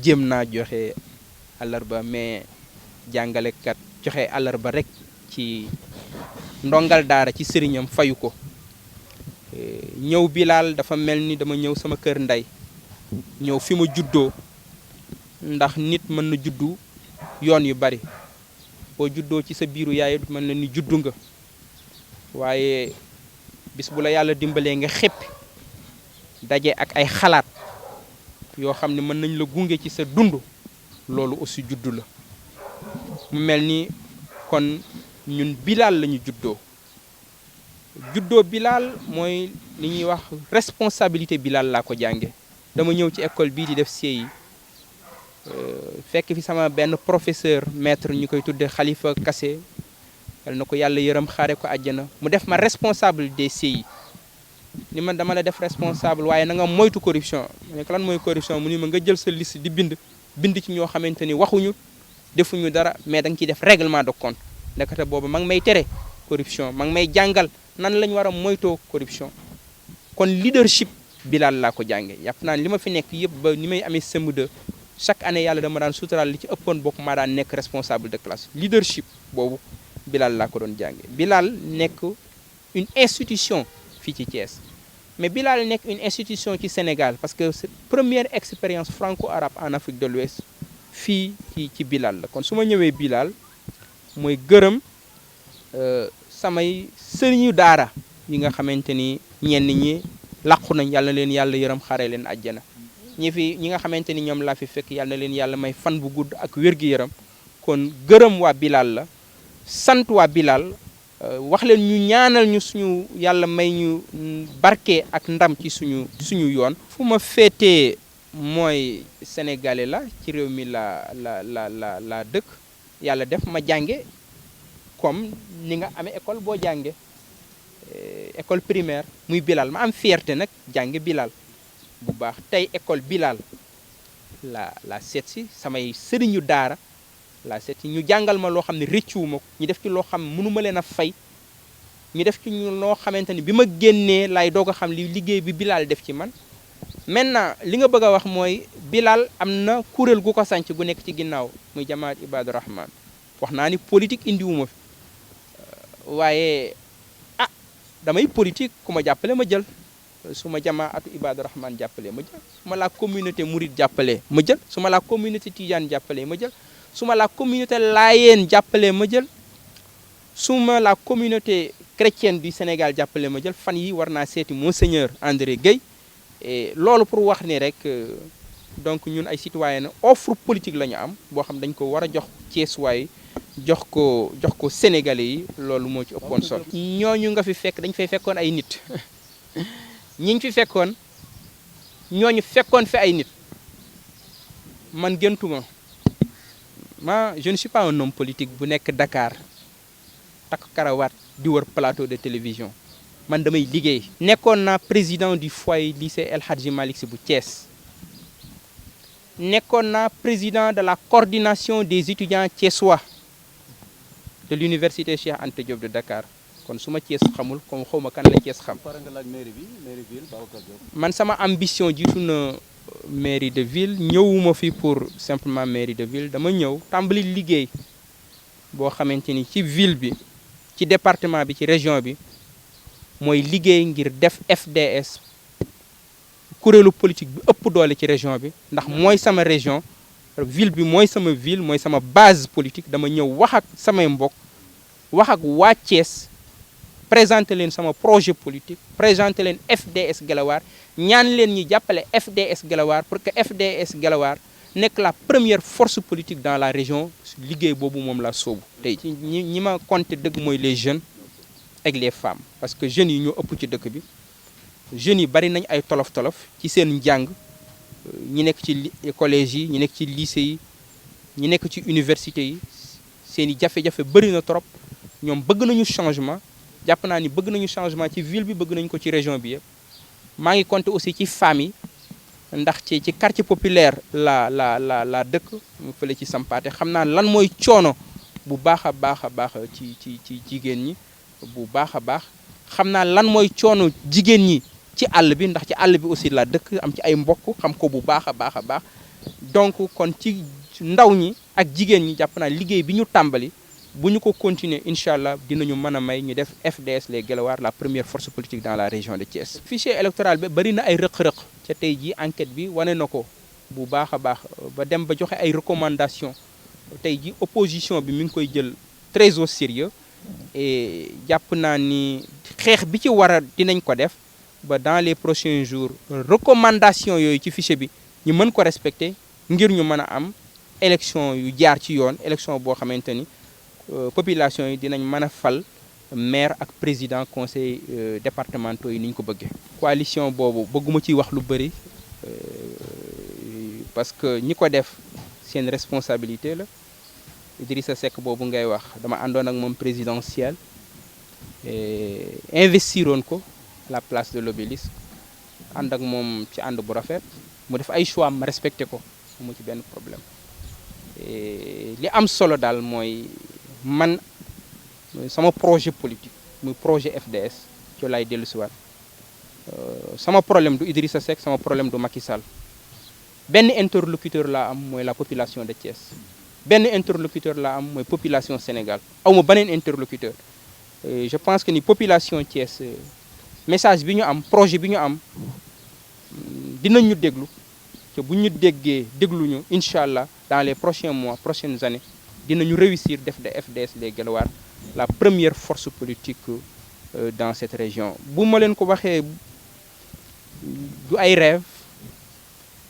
jéem naa joxe àllarba mais jàngalekat joxe àllarba rek ci ndongal daara ci sëriñam fayu ko ñëw Bilal dafa mel ni dama ñëw sama kër ndey ñëw fi ma juddoo ndax nit mën na juddu yoon yu bari boo juddoo ci sa biiru yaay mën na ni juddu nga waaye bis bu la yàlla dimbalee nga xéppi daje ak ay xalaat yoo xam ne mën nañ la gunge ci sa dund loolu aussi juddu la mu mel ni kon ñun Bilal lañu juddoo Bilal mooy li ñuy wax responsabilité Bilal laa ko jànge dama ñëw ci école bii di def CI fekk fi sama benn professeur maître ñu koy tudde Khalifa Kassé yal na ko yàlla yërëm xaare ko àjjana mu def ma responsable des CI ni man dama la def responsable waaye na nga moytu corruption ma ne ko lan mooy corruption mu ni ma nga jël sa liste di bind ci ñoo xamante ni waxuñu defuñu dara mais da nga ciy def règlement de compte ndekete boobu ma ngi may tere corruption ma ngi may jàngal nan lañ war a moytoo corruption kon leadership Bilal laa ko jànge yàpp naa li ma fi nekk yëpp ba ni may amee CM2 chaque année yàlla dama daan suturaal li ci ëppoon bokk maa daan nekk responsable de classe leadership boobu Bilal laa ko doon jànge Bilal nekk une institution fii ci Thiès mais Bilal nekk une institution ci Sénégal parce que c'est première expérience franco-arabe en Afrique de l'Ouest fii ci Bilal la kon su ma ñëwee Bilal mooy gërëm samay sëriñu daara yi nga xamante ni ñenn ñi làqu nañ yàlla na leen yàlla yërëm xare leen àjjana ñi nga xamante ni ñoom laa fi fekk yàlla na leen yàlla may fan bu gudd ak wér-gi-yaram kon gërëm waa Bilal la sant waa Bilal wax leen ñu ñaanal ñu suñu yàlla may ñu barke ak ndam ci suñu yoon fu ma féetee mooy sénégalais la ci réew mi la dëkk yàlla def ma jànge comme ni nga amee école boo jànge école primaire muy Bilal ma am fierté nag jànge Bilal bu baax tey école Bilal la seet si samay sëriñu daara la seet si ñu jàngal ma loo xam ne rëccuwuma ko ñu def ci loo xam mënuma leen a fay ñu def ci ñu loo xamante ni bi ma génnee lay doog a xam li liggéey bi Bilal def ci man maintenant li nga bëgg a wax mooy Bilal am na kuréel gu ko sanc gu nekk ci ginnaaw muy jamaat Ibadu Rahman wax naa ni politique indiwuma fi waaye damay politique ku ma jàppale ma jël su ma jamaatu Ibadu Rahman jàppale ma jël su ma la communauté mouride jàppale ma jël su ma la communauté tidiane jàppale ma jël su ma la communauté laayeen jàppale ma jël su ma la communauté chrétienne du Sénégal jàppale ma jël fan yi war naa seeti monseigneur André Guèye et loolu pour wax ni rek donc ñun ay citoyen offre politique la ñu am boo xam dañ ko war a jox Thiessois jox ko sénégalais yi loolu moo ci ëppoon solo ñooñu nga fi fekk dañ fay fekkoon ay nit ñiñ fi fekkoon ñooñu fekkoon fi ay nit man gëntuma je ne suis pas un homme politique bu nekk Dakar takk karawaat di wër plateau de télévision man damay liggéey nekkoon naa président du foyer lycée El Hadji Malick Sy bu Thiès nekkoon naa président de la coordination des étudiants thiessois de l'université Cheikh Anta Diop de Dakar kon su ma Thiès xamul comme xawma kan la Thiès xam man sama ambition jiitu na mairie de ville ñëwuma fi pour simplement mairie de ville dama ñëw tàmbali liggéey boo xamante ni ci ville bi ci département bi ci région bi mooy liggéey ngir def FDS kuréelu politique bi ëpp doole ci région bi ndax mooy sama région ville bi mooy sama ville mooy sama base politique dama ñëw wax ak samay mbokk wax ak waa Thiès présenter leen sama projet politique présenter leen FDS Guelwaar ñaan leen ñi jàppale FDS Guelwaar pour que FDS Guelwaar nekk la première force politique dans la région liggéey boobu moom la soobu tey ñi ma compté dëgg mooy les jeunes ak les femmes parce que jeunes yi ñoo ëpp ci dëkk bi jeunes yi bari nañ ay tolof-tolof ci seen njàng ñi nekk ci collège yi ñi nekk ci lycée yi ñi nekk ci université yi seen i jafe-jafe bari na trop ñoom bëgg nañu changement jàpp naa ni bëgg nañu changement ci ville bi bëgg nañu ko ci région bi yëpp maa ngi compter aussi ci famille ndax ci quartier populaire la dëkk mu fële ci Sampaate xam naa lan mooy coono bu baax a baax a baax ci jigéen ñi bu baax a baax xam naa lan mooy coono jigéen ñi ci àll bi ndax ci àll bi aussi la dëkk am ci ay mbokk xam ko bu baax a baax a baax donc kon ci ndaw ñi ak jigéen ñi jàpp naa liggéey bi ñu tàmbali bu ñu ko continuer incha allah dinañu mën a may ñu def FDS les Guelwaar la première force politique dans la région de Thiès. fichier électoral bi bari na ay rëq-rëq ca tey jii enquête bi wane na ko bu baax a baax ba dem ba joxe ay recommandations tey jii opposition bi mi ngi koy jël très au sérieux et jàpp naa ni xeex bi ci war a dinañ ko def ba dans les prochains jours recommandations yooyu ci fichier bi ñu mën ko respecter ngir ñu mën a am élection yu jaar ci yoon élection boo xamante ni population yi dinañ mën a fal maire ak président conseil départementaux yi ni ñu ko bëggee. coalition boobu bëgguma ciy wax lu bëri parce que ñi ko def seen responsabilité la Idrissa Seck boobu ngay wax dama àndoon ak moom présidentielle investiroon ko la place de l'Obélisque ànd ak moom ci ànd bu rafet mu def ay choix ma respecté ko mu ci benn problème li am solo daal mooy man sama projet politique muy projet FDS ci laay dellu si waat sama problème du Idrissa Seck sama problème du Macky Sall benn interlocuteur laa am mooy la population de Thiès benn interlocuteur laa am mooy population Sénégal awma beneen interlocuteur je pense que ni population Thiès message bi ñu am projet bi ñu am dinañ ñu déglu te bu ñu déggee dégluñu incha allah dans les prochains mois prochaines années dinañu réussir def de FDS les Guelwaar la première force politique dans cette région. bu ma leen ko waxee du ay rêve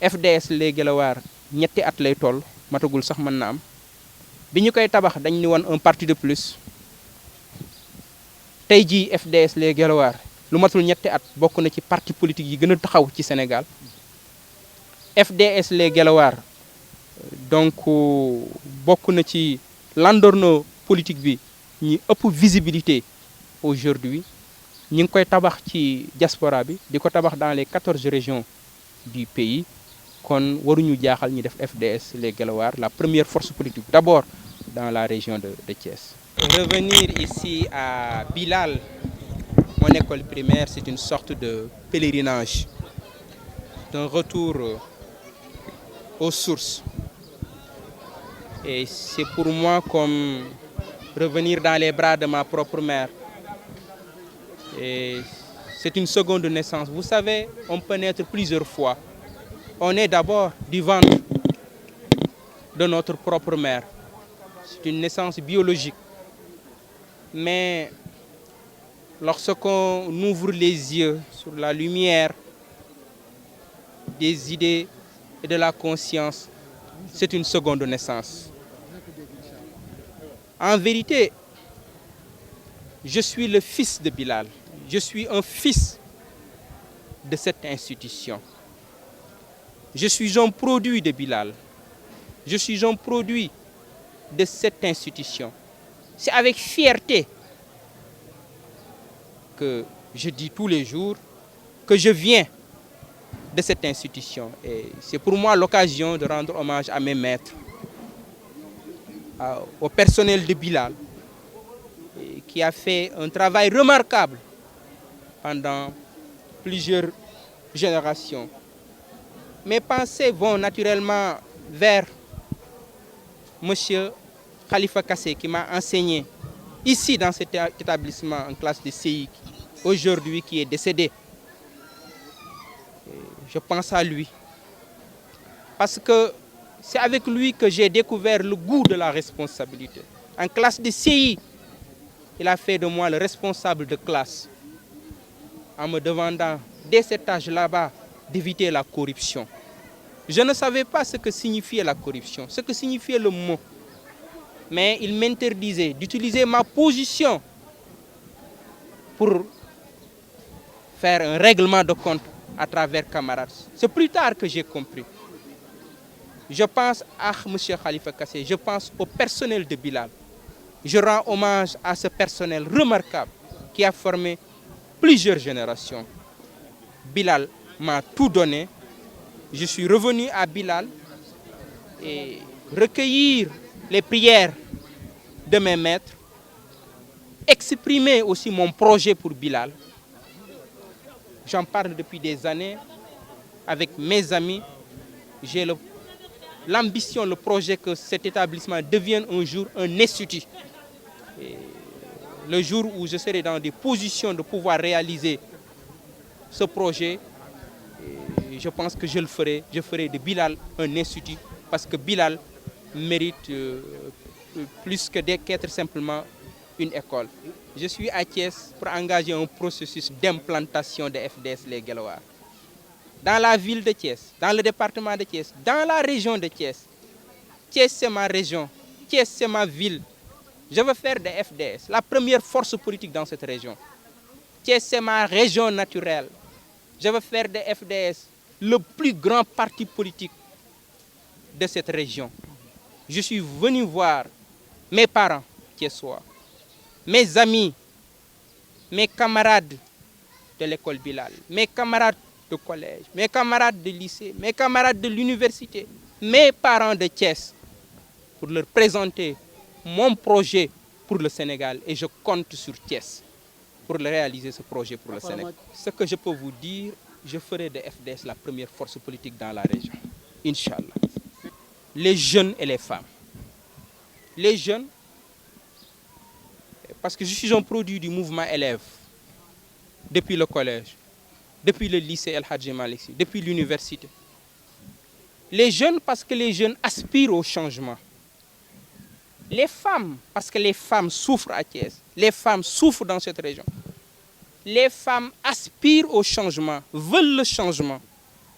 FDS les Guelwaar ñetti at lay toll matagul sax mën na am bi ñu koy tabax dañ ni woon un parti de plus tey jii FDS les Guelwaar lu matul ñetti at bokk na ci parti politique yi gën a taxaw ci Sénégal FDS les Guelwaar donc bokk na ci landorno politique bi ñi ëpp visibilité aujourd'hui ñi ngi koy tabax ci diaspora bi di ko tabax dans les 14 régions du pays kon waruñu jaaxal ñu def FDS les Guelwaar la première force politique d'abord dans la région de Thiès. Revenir ici à Bilal, mon école primaire, c'est une sorte de pèlerinage, d'un retour aux sources. Et c'est pour moi comme revenir dans les bras de ma propre mère. Et c'est une seconde naissance. Vous savez, on peut naître plusieurs fois. On est d'abord du ventre de notre propre mère. C'est une naissance biologique. Mais lorsqu'on ouvre les yeux sur la lumière des idées et de la conscience, c'est une seconde naissance. En vérité, je suis le fils de Bilal. Je suis un fils de cette institution. Je suis un produit de Bilal. Je suis un produit de cette institution. C'est avec fierté que je dis tous les jours que je viens de cette institution. Et c'est pour moi l'occasion de rendre hommage à mes maîtres, au personnel de Bilal, qui a fait un travail remarquable pendant plusieurs générations. Mes pensées vont naturellement vers Monsieur Khalifa Kassé, qui m'a enseigné ici dans cet établissement en classe de CI, aujourd'hui qui est décédé. Je pense à lui. Parce que c'est avec lui que j'ai découvert le goût de la responsabilité. En classe de CI, il a fait de moi le responsable de classe, en me demandant, dès cet âge là-bas, d'éviter la corruption. Je ne savais pas ce que signifiait la corruption, ce que signifiait le mot. Mais il m'interdisait d'utiliser ma position pour faire un règlement de compte à travers camarades. C'est plus tard que j'ai compris. Je pense à M. Khalifa Kassé, je pense au personnel de Bilal. Je rends hommage à ce personnel remarquable qui a formé plusieurs générations. Bilal m'a tout donné. Je suis revenu à Bilal et recueillir les prières de mes maîtres, exprimer aussi mon projet pour Bilal. J'en parle depuis des années avec mes amis. J'ai le l'ambition, le projet que cet établissement devienne un jour un institut. Et le jour où je serai dans des positions de pouvoir réaliser ce projet, je pense que je le ferai. Je ferai de Bilal un institut parce que Bilal mérite plus que qu'être simplement une école. Je suis à Thiès pour engager un processus d'implantation de FDS Les Guelwaars. Dans la ville de Thiès, dans le département de Thiès, dans la région de Thiès. Thiès, c'est ma région. Thiès, c'est ma ville. Je veux faire des FDS, la première force politique dans cette région. Thiès, c'est ma région naturelle. Je veux faire des FDS, le plus grand parti politique de cette région. Je suis venu voir mes parents thiessois, mes amis, mes camarades de l'école Bilal, mes camarades de collège, mes camarades de lycée, mes camarades de l'université, mes parents de Thiès, pour leur présenter mon projet pour le Sénégal. Et je compte sur Thiès pour réaliser ce projet pour le Sénégal. Ce que je peux vous dire, je ferai de FDS la première force politique dans la région. Inch'Allah. Les jeunes et les femmes. Les jeunes, parce que je suis un produit du mouvement élève, depuis le collège, depuis le lycée El Hadji Malick Sy, depuis l'université. Les jeunes, parce que les jeunes aspirent au changement. Les femmes, parce que les femmes souffrent à Thiès. Les femmes souffrent dans cette région. Les femmes aspirent au changement, veulent le changement,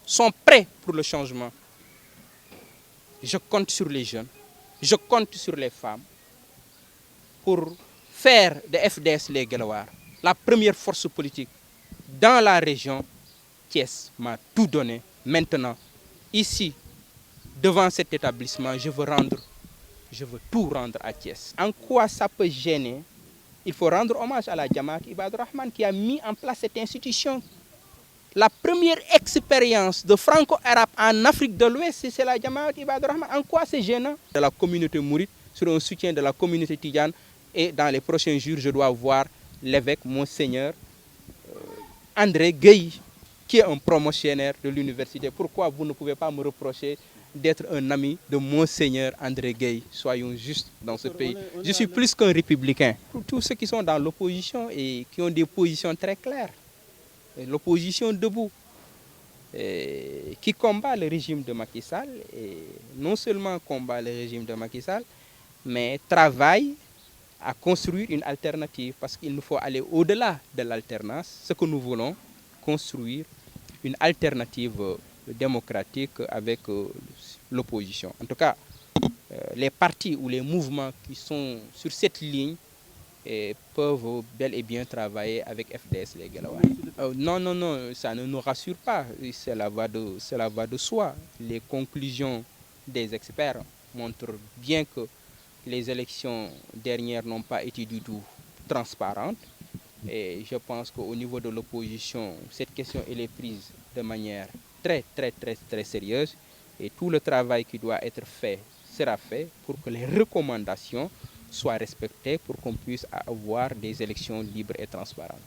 sont prêts pour le changement. Je compte sur les jeunes, je compte sur les femmes pour faire de FDS Les Guelwaars la première force politique dans la région. Thiès m'a tout donné. Maintenant, ici, devant cet établissement, je veux tout rendre à Thiès. En quoi ça peut gêner? Il faut rendre hommage à la Jamaat Ibadur Rahman qui a mis en place cette institution. La première expérience de franco-arabe en Afrique de l'Ouest, c'est la Jamaat Ibadur Rahman. En quoi c'est gênant? De la communauté mouride, sur un soutien de la communauté tidjane. Et dans les prochains jours, je dois voir l'évêque, Monseigneur André Gueye, qui est un promotionnaire de l'université. Pourquoi vous ne pouvez pas me reprocher d'être un ami de Monseigneur André Gueye? Soyons justes dans ce pays. Je suis plus qu'un républicain. Pour tous ceux qui sont dans l'opposition et qui ont des positions très claires, l'opposition debout, qui combat le régime de Macky Sall, et non seulement combat le régime de Macky Sall, mais travaille à construire une alternative, parce qu'il nous faut aller au-delà de l'alternance. Ce que nous voulons, construire une alternative démocratique avec l'opposition. En tout cas, les partis ou les mouvements qui sont sur cette ligne peuvent bel et bien travailler avec FDS Les Guelwaars. Non, ça ne nous rassure pas. Cela va de soi. Les conclusions des experts montrent bien que les élections dernières n'ont pas été du tout transparentes. Et je pense qu'au niveau de l'opposition, cette question elle est prise de manière très sérieuse. Et tout le travail qui doit être fait sera fait pour que les recommandations soient respectées, pour qu'on puisse avoir des élections libres et transparentes.